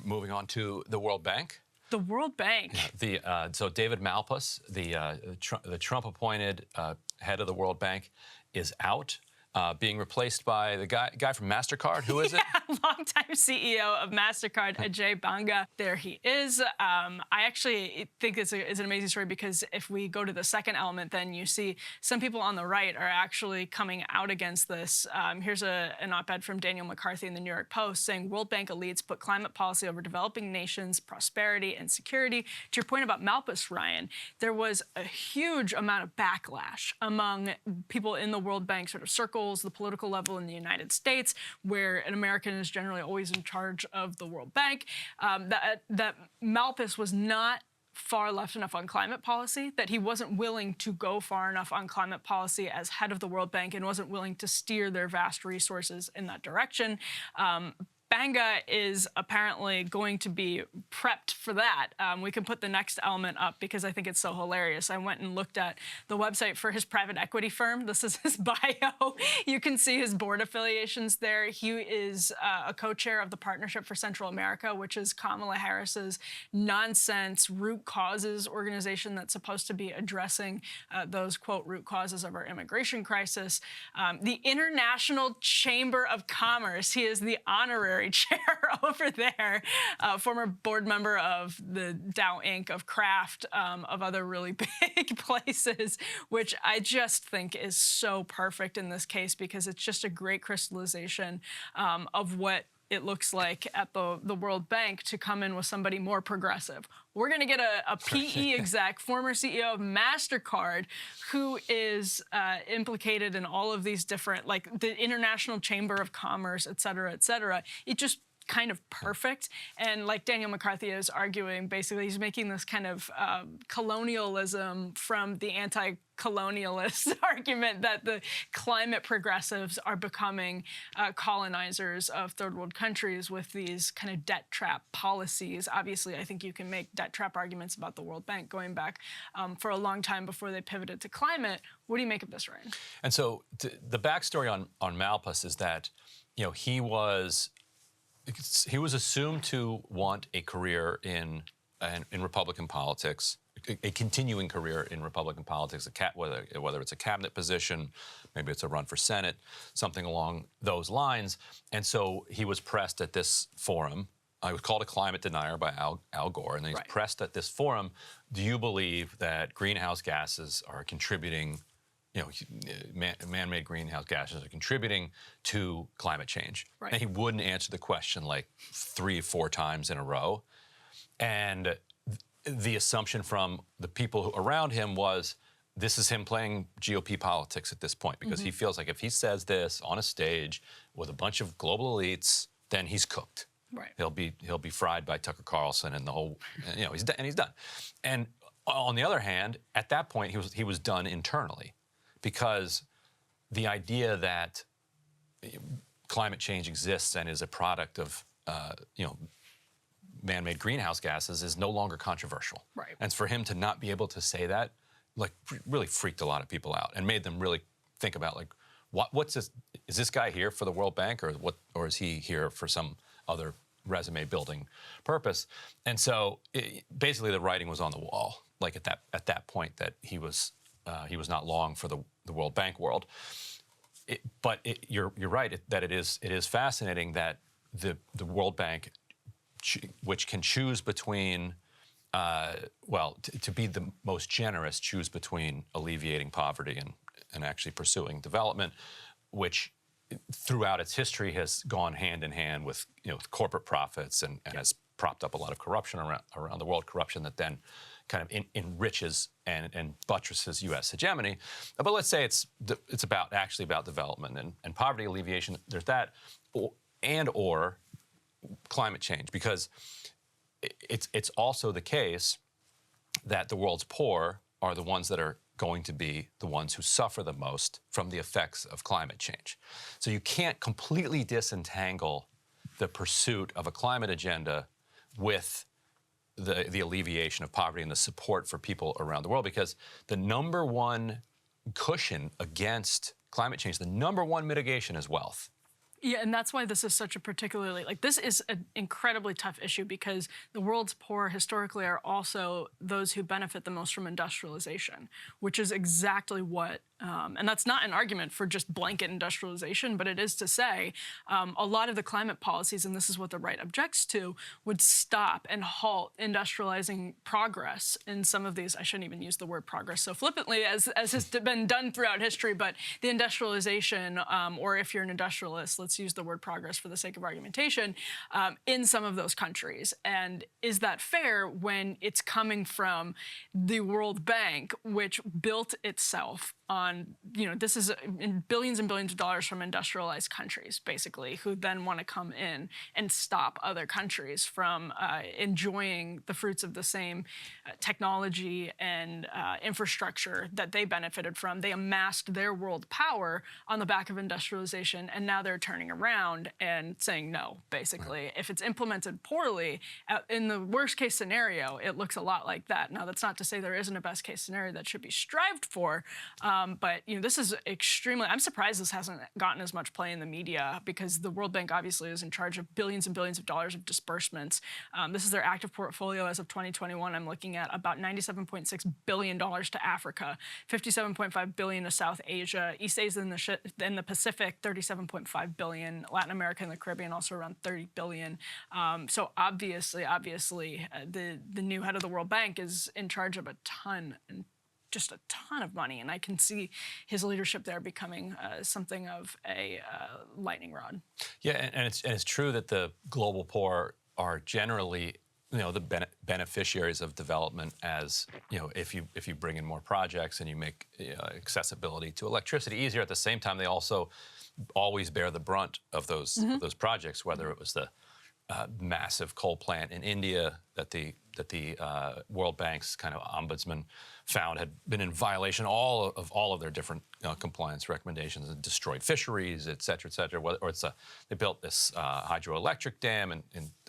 moving on to the World Bank. The World Bank. So David Malpass, the Trump-appointed head of the World Bank, is out, being replaced by the guy from MasterCard. Who is it? Longtime CEO of MasterCard, Ajay Banga. There he is. I actually think it's an amazing story because if we go to the second element, then you see some people on the right are actually coming out against this. Here's an op-ed from Daniel McCarthy in the New York Post saying World Bank elites put climate policy over developing nations' prosperity and security. To your point about Malpass, Ryan, there was a huge amount of backlash among people in the World Bank sort of circles, the political level in the United States, where an American is generally always in charge of the World Bank, that Malpass was not far left enough on climate policy, that he wasn't willing to go far enough on climate policy as head of the World Bank and wasn't willing to steer their vast resources in that direction. Banga is apparently going to be prepped for that. We can put the next element up because I think it's so hilarious. I went and looked at the website for his private equity firm. This is his bio. You can see his board affiliations there. He is a co-chair of the Partnership for Central America, which is Kamala Harris's nonsense root causes organization that's supposed to be addressing those, quote, root causes of our immigration crisis. The International Chamber of Commerce. He is the honorary chair over there, former board member of the Dow Inc., of Kraft, of other really big places, which I just think is so perfect in this case because it's just a great crystallization of what it looks like at the World Bank to come in with somebody more progressive. We're going to get a PE exec, former CEO of MasterCard, who is implicated in all of these different, like the International Chamber of Commerce, et cetera, et cetera. It just kind of perfect. And like Daniel McCarthy is arguing, basically, he's making this kind of colonialism from the anti-colonialist argument that the climate progressives are becoming colonizers of third world countries with these kind of debt trap policies. Obviously, I think you can make debt trap arguments about the World Bank going back for a long time before they pivoted to climate. What do you make of this, Ryan? And so the backstory on Malpass is that, you know, he was assumed to want a career in Republican politics, a continuing career in Republican politics, whether it's a cabinet position, maybe it's a run for Senate, something along those lines. And so he was pressed at this forum. He was called a climate denier by Al Gore, and then he's pressed at this forum. Do you believe that greenhouse gases are contributing, you know, man-made greenhouse gases are contributing to climate change? And he wouldn't answer the question like 3-4 times in a row. And the assumption from the people around him was this is him playing GOP politics at this point because he feels like if he says this on a stage with a bunch of global elites, then he's cooked. He'll be fried by Tucker Carlson and the whole, you know, he's done. And on the other hand, at that point, he was done internally. Because the idea that climate change exists and is a product of, you know, man-made greenhouse gases is no longer controversial. And for him to not be able to say that, like, really freaked a lot of people out and made them really think about, like, what's this? Is this guy here for the World Bank, or is he here for some other resume-building purpose? And so, basically, the writing was on the wall, like at that point, that he was not long for the World Bank world. But you're right that it is fascinating that the World Bank, which can choose between, to be the most generous, choose between alleviating poverty and actually pursuing development, which throughout its history has gone hand in hand with, you know, corporate profits and has propped up a lot of corruption around the world, corruption that then kind of enriches and buttresses U.S. hegemony. But let's say it's actually about development and poverty alleviation. There's that, or climate change, because it's also the case that the world's poor are the ones that are going to be the ones who suffer the most from the effects of climate change. So you can't completely disentangle the pursuit of a climate agenda with the alleviation of poverty and the support for people around the world, because the number one cushion against climate change, the number one mitigation is wealth. Yeah, and that's why this is such a particularly, like, this is an incredibly tough issue because the world's poor historically are also those who benefit the most from industrialization, which is exactly what, and that's not an argument for just blanket industrialization, but it is to say a lot of the climate policies, and this is what the right objects to, would stop and halt industrializing progress in some of these. I shouldn't even use the word progress so flippantly as has been done throughout history, but the industrialization, or if you're an industrialist, let's use the word progress for the sake of argumentation, in some of those countries. And is that fair when it's coming from the World Bank, which built itself on, this is in billions and billions of dollars from industrialized countries, basically, who then want to come in and stop other countries from enjoying the fruits of the same technology and infrastructure that they benefited from. They amassed their world power on the back of industrialization, and now they're turning around and saying no, basically. Right. If it's implemented poorly, in the worst case scenario, it looks a lot like that. Now, that's not to say there isn't a best case scenario that should be strived for, but this is extremely, I'm surprised this hasn't gotten as much play in the media because the World Bank obviously is in charge of billions and billions of dollars of disbursements. This is their active portfolio as of 2021. I'm looking at about $97.6 billion to Africa, $57.5 billion to South Asia, East Asia and the Pacific, $37.5 billion, Latin America and the Caribbean also around $30 billion. So obviously, the new head of the World Bank is in charge of a ton, and just a ton of money, and I can see his leadership there becoming something of a lightning rod. Yeah, and it's true that the global poor are generally, the beneficiaries of development. As if you bring in more projects and you make accessibility to electricity easier, at the same time they also always bear the brunt of those projects, whether it was the massive coal plant in India that the World Bank's kind of ombudsman found had been in violation of all of their different compliance recommendations and destroyed fisheries, et cetera, or they built this hydroelectric dam, and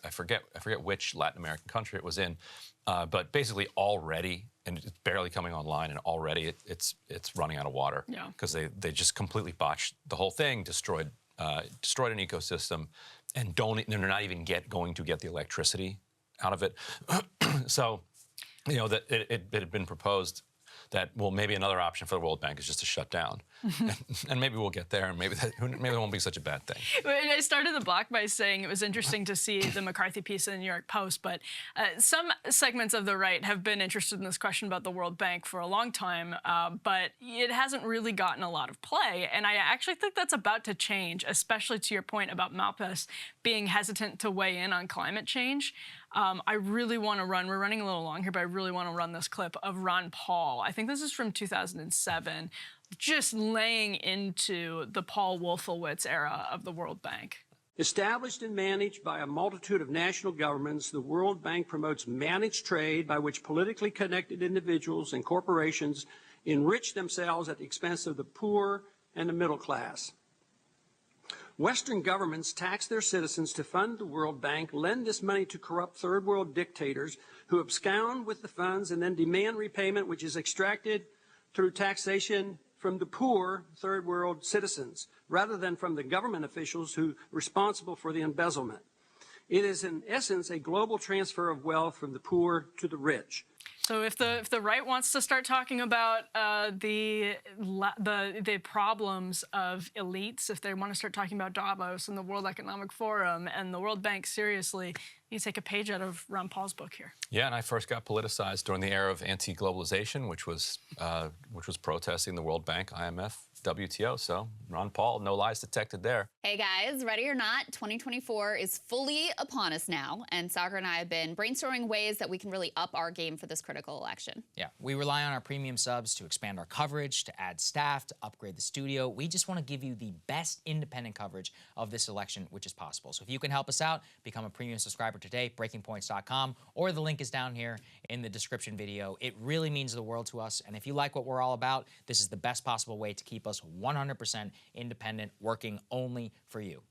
I forget which Latin American country it was in, but basically already, and it's barely coming online, and already it's running out of water because they just completely botched the whole thing, destroyed an ecosystem, and they're not even going to get the electricity out of it. So, that it had been proposed that, well, maybe another option for the World Bank is just to shut down. And maybe we'll get there, and maybe that won't be such a bad thing. I started the block by saying it was interesting to see the McCarthy piece in the New York Post, but some segments of the right have been interested in this question about the World Bank for a long time, but it hasn't really gotten a lot of play. And I actually think that's about to change, especially to your point about Malpass being hesitant to weigh in on climate change. I really want to we're running a little long here, but I really want to run this clip of Ron Paul. I think this is from 2007, just laying into the Paul Wolfowitz era of the World Bank. Established and managed by a multitude of national governments, the World Bank promotes managed trade by which politically connected individuals and corporations enrich themselves at the expense of the poor and the middle class. Western governments tax their citizens to fund the World Bank, lend this money to corrupt third world dictators who abscond with the funds and then demand repayment, which is extracted through taxation from the poor third world citizens, rather than from the government officials who are responsible for the embezzlement. It is, in essence, a global transfer of wealth from the poor to the rich. So if the right wants to start talking about the problems of elites, if they want to start talking about Davos and the World Economic Forum and the World Bank seriously, you take a page out of Ron Paul's book here. Yeah, and I first got politicized during the era of anti-globalization, which was protesting the World Bank, IMF, WTO. So Ron Paul, no lies detected there. Hey guys, ready or not, 2024 is fully upon us now, and Sagar and I have been brainstorming ways that we can really up our game for this critical election. Yeah, we rely on our premium subs to expand our coverage, to add staff, to upgrade the studio. We just want to give you the best independent coverage of this election, which is possible. So if you can help us out, become a premium subscriber today, breakingpoints.com, or the link is down here in the description video. It really means the world to us, and if you like what we're all about, this is the best possible way to keep us 100% independent, working only for you.